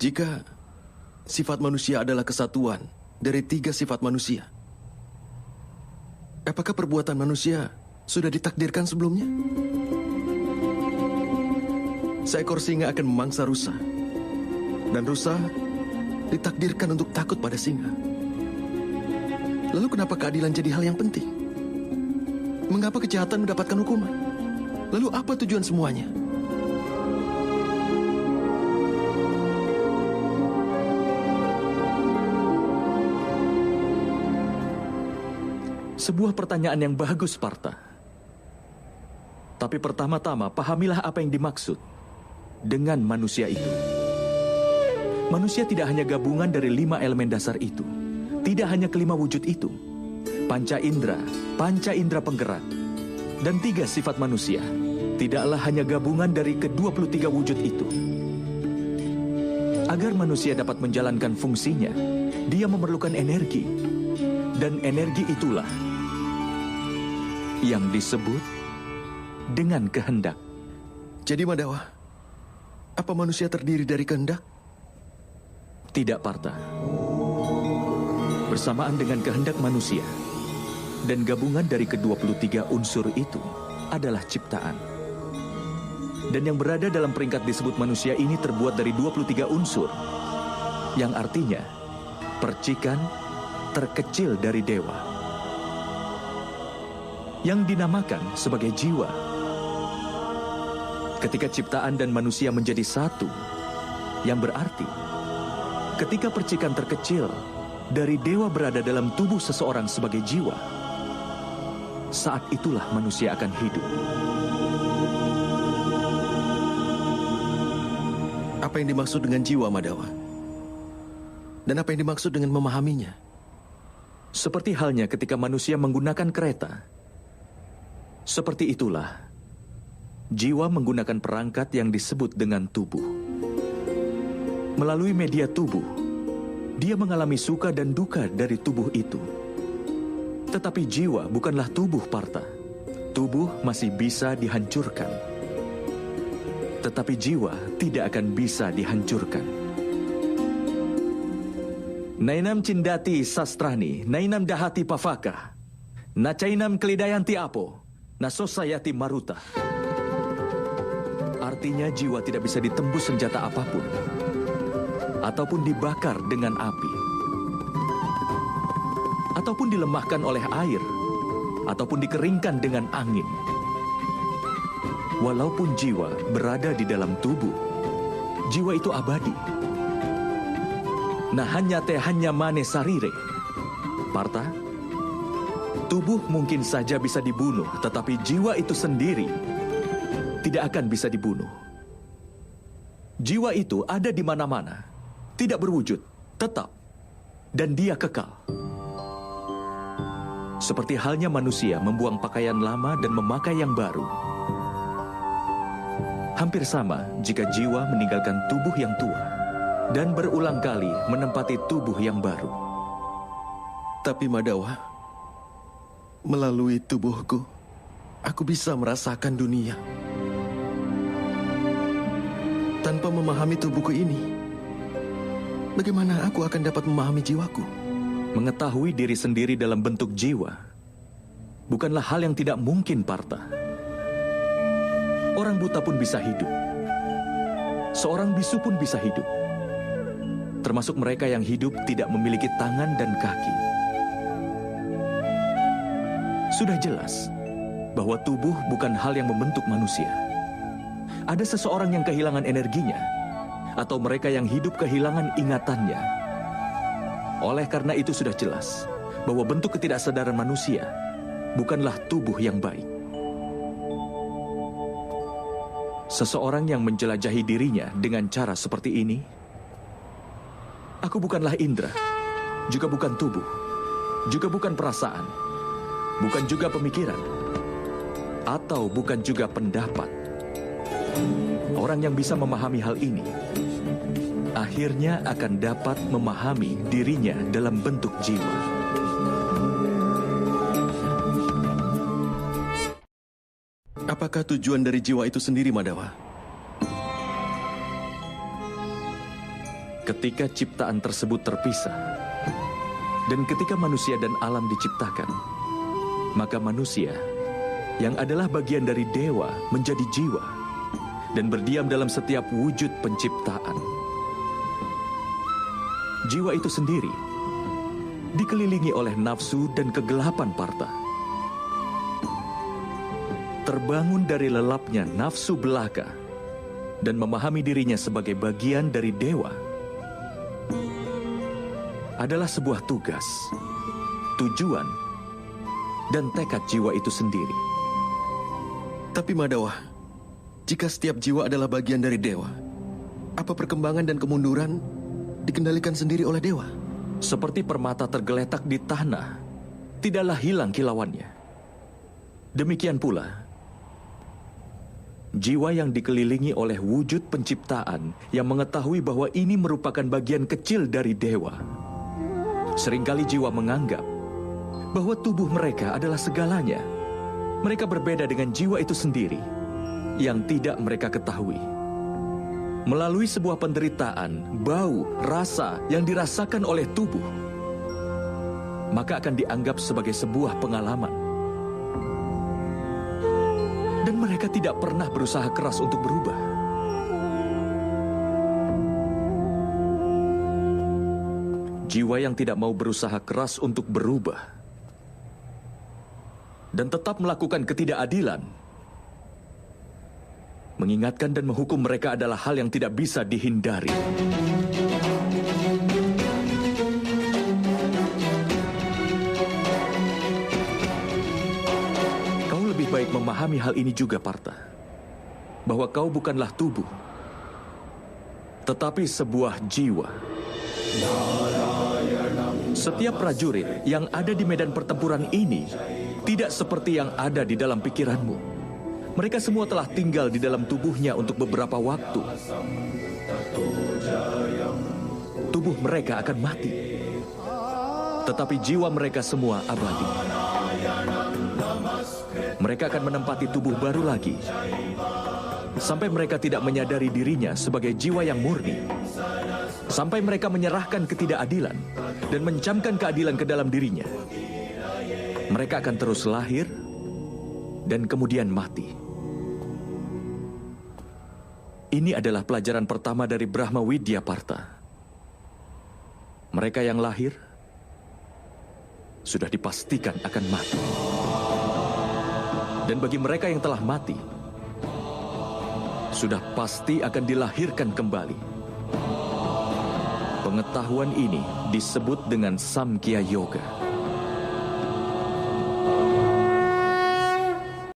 Jika sifat manusia adalah kesatuan dari 3 sifat manusia, apakah perbuatan manusia sudah ditakdirkan sebelumnya? Seekor singa akan memangsa rusa, dan rusa ditakdirkan untuk takut pada singa. Lalu kenapa keadilan jadi hal yang penting? Mengapa kejahatan mendapatkan hukuman? Lalu apa tujuan semuanya? Sebuah pertanyaan yang bagus, Partha. Tapi pertama-tama, pahamilah apa yang dimaksud dengan manusia itu. Manusia tidak hanya gabungan dari 5 elemen dasar itu. Tidak hanya kelima wujud itu. Panca indera penggerak, dan 3 sifat manusia. Tidaklah hanya gabungan dari ke-23 wujud itu. Agar manusia dapat menjalankan fungsinya, dia memerlukan energi. Dan energi itulah yang disebut dengan kehendak. Jadi Madawa, apa manusia terdiri dari kehendak? Tidak, Partha. Bersamaan dengan kehendak manusia dan gabungan dari ke-23 unsur itu adalah ciptaan. Dan yang berada dalam peringkat disebut manusia ini terbuat dari 23 unsur, yang artinya percikan terkecil dari dewa, yang dinamakan sebagai jiwa. Ketika ciptaan dan manusia menjadi satu, yang berarti ketika percikan terkecil dari dewa berada dalam tubuh seseorang sebagai jiwa, saat itulah manusia akan hidup. Apa yang dimaksud dengan jiwa, Madawa? Dan apa yang dimaksud dengan memahaminya? Seperti halnya ketika manusia menggunakan kereta. Seperti itulah, jiwa menggunakan perangkat yang disebut dengan tubuh. Melalui media tubuh, dia mengalami suka dan duka dari tubuh itu. Tetapi jiwa bukanlah tubuh, Partha. Tubuh masih bisa dihancurkan. Tetapi jiwa tidak akan bisa dihancurkan. Nainam cindati sastrani, nainam dahati pavaka, nacainam kelidayanti apo, nasosayati maruta. Artinya jiwa tidak bisa ditembus senjata apapun, ataupun dibakar dengan api, ataupun dilemahkan oleh air, ataupun dikeringkan dengan angin. Walaupun jiwa berada di dalam tubuh, jiwa itu abadi. Nah hanya mane sarire. Partha, tubuh mungkin saja bisa dibunuh, tetapi jiwa itu sendiri tidak akan bisa dibunuh. Jiwa itu ada di mana-mana, tidak berwujud, tetap, dan dia kekal. Seperti halnya manusia membuang pakaian lama dan memakai yang baru. Hampir sama jika jiwa meninggalkan tubuh yang tua dan berulang kali menempati tubuh yang baru. Tapi Madawa, melalui tubuhku, aku bisa merasakan dunia. Tanpa memahami tubuhku ini, bagaimana aku akan dapat memahami jiwaku? Mengetahui diri sendiri dalam bentuk jiwa bukanlah hal yang tidak mungkin, Partha. Orang buta pun bisa hidup. Seorang bisu pun bisa hidup. Termasuk mereka yang hidup tidak memiliki tangan dan kaki. Sudah jelas bahwa tubuh bukan hal yang membentuk manusia. Ada seseorang yang kehilangan energinya, atau mereka yang hidup kehilangan ingatannya. Oleh karena itu sudah jelas bahwa bentuk ketidaksadaran manusia bukanlah tubuh yang baik. Seseorang yang menjelajahi dirinya dengan cara seperti ini, aku bukanlah indera, juga bukan tubuh, juga bukan perasaan, bukan juga pemikiran, atau bukan juga pendapat. Orang yang bisa memahami hal ini, akhirnya akan dapat memahami dirinya dalam bentuk jiwa. Apakah tujuan dari jiwa itu sendiri, Madawa? Ketika ciptaan tersebut terpisah, dan ketika manusia dan alam diciptakan, maka manusia yang adalah bagian dari dewa menjadi jiwa dan berdiam dalam setiap wujud penciptaan. Jiwa itu sendiri dikelilingi oleh nafsu dan kegelapan Partha. Terbangun dari lelapnya nafsu belaka dan memahami dirinya sebagai bagian dari dewa adalah sebuah tugas, tujuan, dan tekad jiwa itu sendiri. Tapi Madawa, jika setiap jiwa adalah bagian dari dewa, apa perkembangan dan kemunduran dikendalikan sendiri oleh dewa? Seperti permata tergeletak di tanah, tidaklah hilang kilauannya. Demikian pula, jiwa yang dikelilingi oleh wujud penciptaan yang mengetahui bahwa ini merupakan bagian kecil dari dewa. Seringkali jiwa menganggap bahwa tubuh mereka adalah segalanya. Mereka berbeda dengan jiwa itu sendiri yang tidak mereka ketahui. Melalui sebuah penderitaan, bau, rasa yang dirasakan oleh tubuh, maka akan dianggap sebagai sebuah pengalaman. Dan mereka tidak pernah berusaha keras untuk berubah. Jiwa yang tidak mau berusaha keras untuk berubah dan tetap melakukan ketidakadilan, mengingatkan dan menghukum mereka adalah hal yang tidak bisa dihindari. Kau lebih baik memahami hal ini juga, Partha, bahwa kau bukanlah tubuh, tetapi sebuah jiwa. Setiap prajurit yang ada di medan pertempuran ini tidak seperti yang ada di dalam pikiranmu. Mereka semua telah tinggal di dalam tubuhnya untuk beberapa waktu. Tubuh mereka akan mati, tetapi jiwa mereka semua abadi. Mereka akan menempati tubuh baru lagi sampai mereka tidak menyadari dirinya sebagai jiwa yang murni. Sampai mereka menyerahkan ketidakadilan dan mencamkan keadilan ke dalam dirinya. Mereka akan terus lahir dan kemudian mati. Ini adalah pelajaran pertama dari Brahma Widya, Partha. Mereka yang lahir sudah dipastikan akan mati. Dan bagi mereka yang telah mati, sudah pasti akan dilahirkan kembali. Pengetahuan ini disebut dengan Samkhya Yoga.